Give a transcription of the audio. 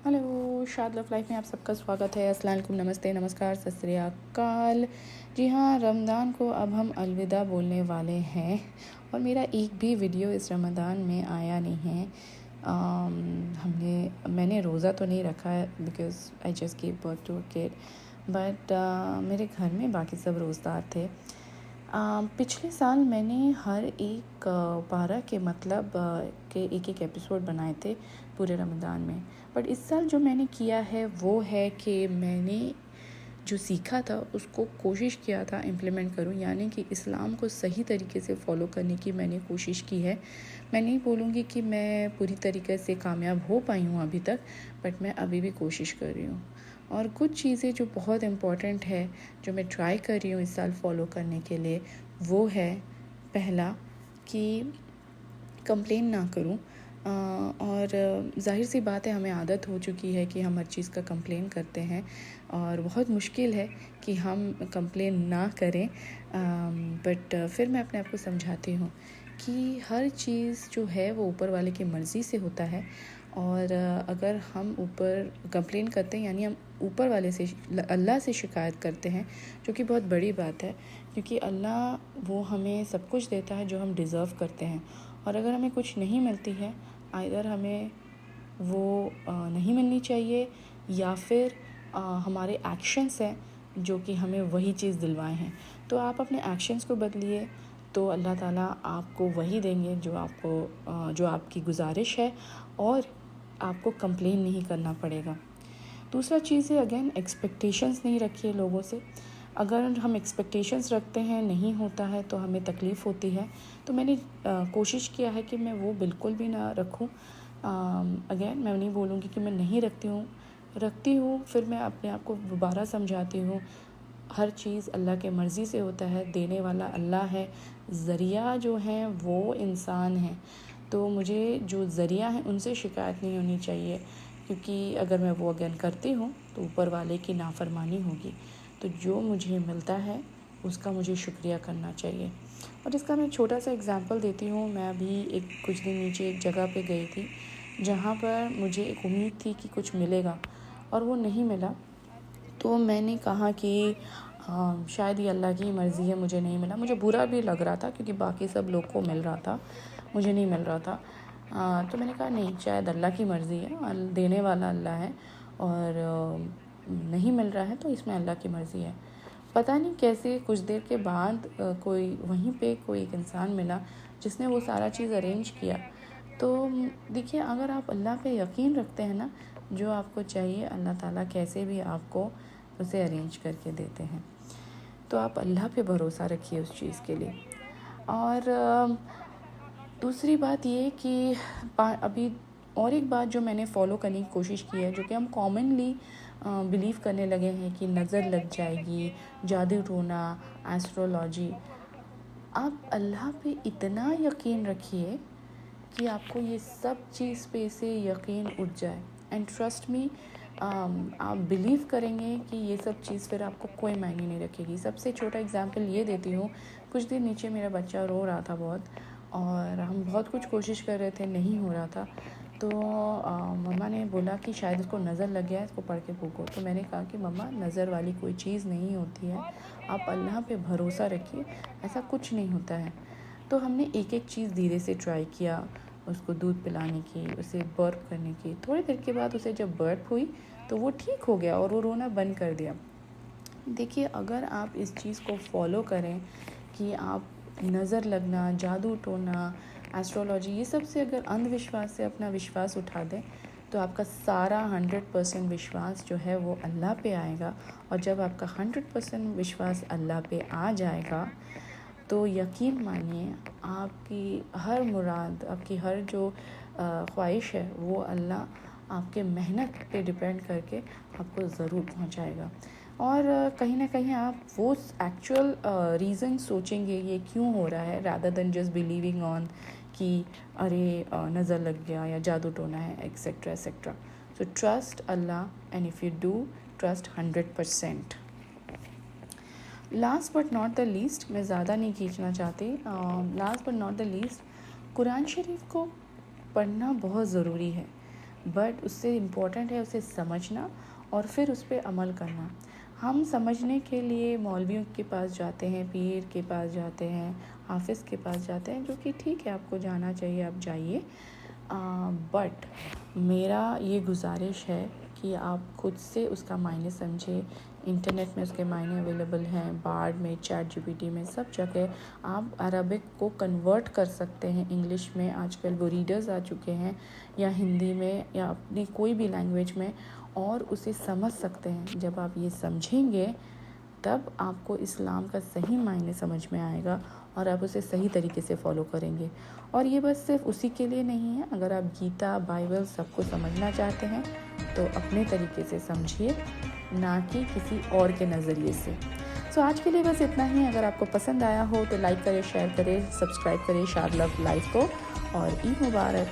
Hello, शाद love life में आप सबका स्वागत है। अस्सलाम वालेकुम, नमस्ते, नमस्कार, सत श्री अकाल। जी हाँ, रमज़ान को अब हम अलविदा बोलने वाले हैं और मेरा एक भी वीडियो इस रमज़ान में आया नहीं है। मैंने रोज़ा तो नहीं रखा है because I just give birth to a kid, but मेरे घर में बाकी सब रोज़दार थे। पिछले साल मैंने हर एक पारा के मतलब के एक एपिसोड बनाए थे पूरे रमज़ान में, बट इस साल जो मैंने किया है वो है कि मैंने जो सीखा था उसको कोशिश किया था इम्प्लीमेंट करूं, यानी कि इस्लाम को सही तरीके से फ़ॉलो करने की मैंने कोशिश की है। मैं नहीं बोलूँगी कि मैं पूरी तरीके से कामयाब हो पाई हूँ अभी तक, बट मैं अभी भी कोशिश कर रही हूँ। और कुछ चीज़ें जो बहुत इम्पॉर्टेंट है जो मैं ट्राई कर रही हूँ इस साल फ़ॉलो करने के लिए, वो है पहला कि कंप्लेन ना करूं। और ज़ाहिर सी बात है, हमें आदत हो चुकी है कि हम हर चीज़ का कंप्लेन करते हैं और बहुत मुश्किल है कि हम कंप्लेन ना करें। बट फिर मैं अपने आप को समझाती हूँ कि हर चीज़ जो है वो ऊपर वाले की मर्ज़ी से होता है। और अगर हम ऊपर कंप्लेन करते हैं यानी हम ऊपर वाले से, अल्लाह से शिकायत करते हैं, जो कि बहुत बड़ी बात है, क्योंकि अल्लाह वो हमें सब कुछ देता है जो हम डिज़र्व करते हैं। और अगर हमें कुछ नहीं मिलती है, आइदर हमें वो नहीं मिलनी चाहिए या फिर हमारे एक्शंस हैं जो कि हमें वही चीज़ दिलवाए हैं। तो आप अपने एक्शंस को बदलिए तो अल्लाह ताला आपको वही देंगे जो आपकी गुजारिश है, और आपको कंप्लेन नहीं करना पड़ेगा। दूसरा चीज़ है, अगेन, एक्सपेक्टेशंस नहीं रखिए लोगों से। अगर हम एक्सपेक्टेशंस रखते हैं, नहीं होता है तो हमें तकलीफ़ होती है। तो मैंने कोशिश किया है कि मैं वो बिल्कुल भी ना रखूं। अगेन, मैं नहीं बोलूँगी कि मैं नहीं रखती हूँ, फिर मैं अपने आप को दोबारा समझाती हूँ, हर चीज़ अल्लाह के मर्ज़ी से होता है, देने वाला अल्लाह है, ज़रिया जो हैं वो इंसान हैं। तो मुझे जो ज़रिया हैं उनसे शिकायत नहीं होनी चाहिए, क्योंकि अगर मैं वो अगेन करती हूँ तो ऊपर वाले की नाफरमानी होगी। तो जो मुझे मिलता है उसका मुझे शुक्रिया करना चाहिए। और इसका मैं छोटा सा एग्ज़ाम्पल देती हूँ। मैं अभी कुछ दिन नीचे एक जगह पे गई थी जहाँ पर मुझे एक उम्मीद थी कि कुछ मिलेगा और वो नहीं मिला। तो मैंने कहा कि शायद ये अल्लाह की मर्ज़ी है, मुझे नहीं मिला। मुझे बुरा भी लग रहा था क्योंकि बाकी सब लोग को मिल रहा था, मुझे नहीं मिल रहा था। तो मैंने कहा नहीं, शायद अल्लाह की मर्ज़ी है, देने वाला अल्लाह है, और नहीं मिल रहा है तो इसमें अल्लाह की मर्ज़ी है। पता नहीं कैसे कुछ देर के बाद कोई वहीं पे कोई एक इंसान मिला जिसने वो सारा चीज़ अरेंज किया। तो देखिए, अगर आप अल्लाह पे यकीन रखते हैं ना, जो आपको चाहिए अल्लाह ताला कैसे भी आपको उसे अरेंज करके देते हैं। तो आप अल्लाह पे भरोसा रखिए उस चीज़ के लिए। और दूसरी बात ये कि अभी और एक बात जो मैंने फ़ॉलो करने की कोशिश की है, जो कि हम कॉमनली बिलीव करने लगे हैं कि नज़र लग जाएगी, जादू टोना, एस्ट्रोलॉजी। आप अल्लाह पे इतना यकीन रखिए कि आपको ये सब चीज़ पे से यकीन उठ जाए, एंड ट्रस्ट मी, आप बिलीव करेंगे कि ये सब चीज़ फिर आपको कोई मायने नहीं रखेगी। सबसे छोटा एग्जांपल ये देती हूँ। कुछ दिन नीचे मेरा बच्चा रो रहा था बहुत, और हम बहुत कुछ कोशिश कर रहे थे, नहीं हो रहा था। तो मम्मा ने बोला कि शायद इसको नज़र लग गया है, इसको पढ़ के फूको। तो मैंने कहा कि मम्मा, नज़र वाली कोई चीज़ नहीं होती है, आप अल्लाह पे भरोसा रखिए, ऐसा कुछ नहीं होता है। तो हमने एक एक चीज़ धीरे से ट्राई किया, उसको दूध पिलाने की, उसे बर्प करने की। थोड़ी देर के बाद उसे जब बर्प हुई तो वो ठीक हो गया और वो रोना बंद कर दिया। देखिए, अगर आप इस चीज़ को फॉलो करें कि आप नज़र लगना, जादू टोना, एस्ट्रोलॉजी, ये सब से अगर अंधविश्वास से अपना विश्वास उठा दें, तो आपका सारा 100% विश्वास जो है वो अल्लाह पे आएगा। और जब आपका 100% विश्वास अल्लाह पे आ जाएगा तो यकीन मानिए, आपकी हर मुराद, आपकी हर जो ख्वाहिश है वो अल्लाह आपके मेहनत पे डिपेंड करके आपको ज़रूर पहुंचाएगा। और कहीं ना कहीं आप वो एक्चुअल रीज़न सोचेंगे ये क्यों हो रहा है, rather than just believing on कि अरे नज़र लग गया या जादू टोना है, एक्सेट्रा एक्सेट्रा। सो ट्रस्ट अल्लाह, and if you do, trust 100%। Last but not the least, मैं ज़्यादा नहीं खींचना चाहती, last but not the least, कुरान शरीफ को पढ़ना बहुत ज़रूरी है। बट उससे इम्पोर्टेंट है उसे समझना और फिर उस पर अमल करना। हम समझने के लिए मौलवियों के पास जाते हैं, पीर के पास जाते हैं, हाफिज़ के पास जाते हैं, जो कि ठीक है, आपको जाना चाहिए, आप जाइए। बट मेरा ये गुजारिश है कि आप खुद से उसका मायने समझें। इंटरनेट में उसके मायने अवेलेबल हैं, बार्ड में, चैट जीपीटी में, सब जगह आप अरबिक को कन्वर्ट कर सकते हैं इंग्लिश में। आजकल वो रीडर्स आ चुके हैं, या हिंदी में, या अपनी कोई भी लैंग्वेज में, और उसे समझ सकते हैं। जब आप ये समझेंगे तब आपको इस्लाम का सही मायने समझ में आएगा और आप उसे सही तरीके से फॉलो करेंगे। और ये बस सिर्फ उसी के लिए नहीं है, अगर आप गीता, बाइबल सबको समझना चाहते हैं तो अपने तरीके से समझिए, ना कि किसी और के नज़रिए से। सो आज के लिए बस इतना ही। अगर आपको पसंद आया हो तो लाइक करें, शेयर करें, सब्सक्राइब करें शाद लव लाइफ को, और ईद मुबारक।